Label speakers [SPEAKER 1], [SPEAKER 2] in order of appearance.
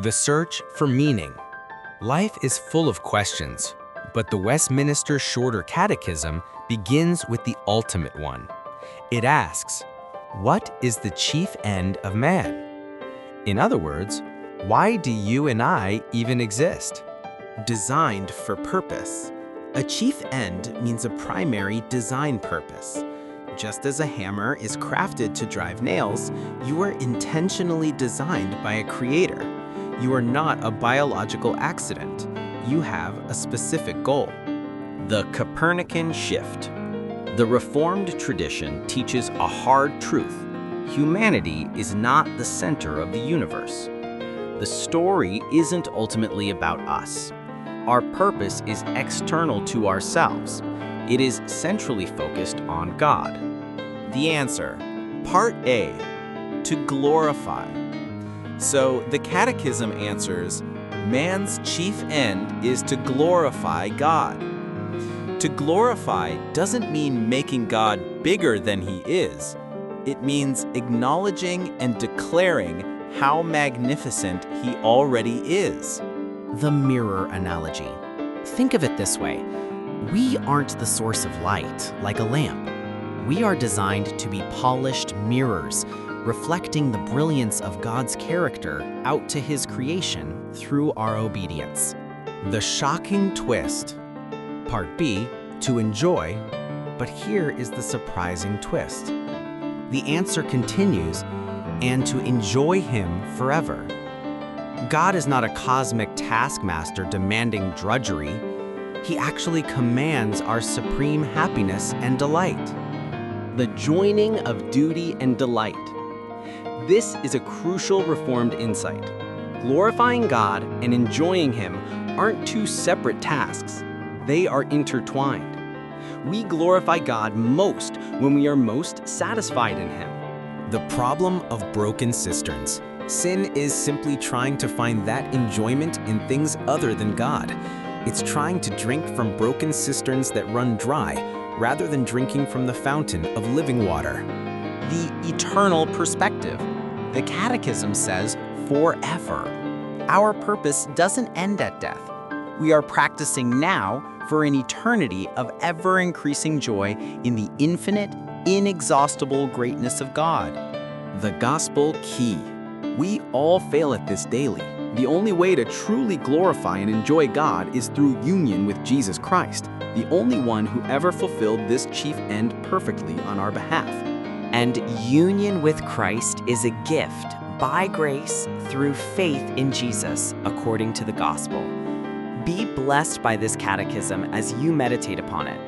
[SPEAKER 1] The search for meaning. Life is full of questions, but the Westminster Shorter Catechism begins with the ultimate one. It asks, what is the chief end of man? In other words, why do you and I even exist?
[SPEAKER 2] Designed for purpose. A chief end means a primary design purpose. Just as a hammer is crafted to drive nails, you are intentionally designed by a creator. You are not a biological accident. You have a specific goal.
[SPEAKER 3] The Copernican shift. The Reformed tradition teaches a hard truth. Humanity is not the center of the universe. The story isn't ultimately about us. Our purpose is external to ourselves. It is centrally focused on God.
[SPEAKER 2] The answer, Part A, to glorify. So the Catechism answers, man's chief end is to glorify God. To glorify doesn't mean making God bigger than he is. It means acknowledging and declaring how magnificent he already is.
[SPEAKER 4] The mirror analogy. Think of it this way. We aren't the source of light, like a lamp. We are designed to be polished mirrors, reflecting the brilliance of God's character out to his creation through our obedience.
[SPEAKER 1] The shocking twist. Part B, to enjoy, but here is the surprising twist. The answer continues, and to enjoy him forever. God is not a cosmic taskmaster demanding drudgery. He actually commands our supreme happiness and delight.
[SPEAKER 3] The joining of duty and delight. This is a crucial Reformed insight. Glorifying God and enjoying him aren't two separate tasks. They are intertwined. We glorify God most when we are most satisfied in him.
[SPEAKER 1] The problem of broken cisterns. Sin is simply trying to find that enjoyment in things other than God. It's trying to drink from broken cisterns that run dry, rather than drinking from the fountain of living water.
[SPEAKER 2] The eternal perspective. The Catechism says, forever. Our purpose doesn't end at death. We are practicing now for an eternity of ever-increasing joy in the infinite, inexhaustible greatness of God.
[SPEAKER 3] The gospel key. We all fail at this daily. The only way to truly glorify and enjoy God is through union with Jesus Christ, the only one who ever fulfilled this chief end perfectly on our behalf.
[SPEAKER 4] And union with Christ is a gift by grace through faith in Jesus according to the gospel. Be blessed by this catechism as you meditate upon it.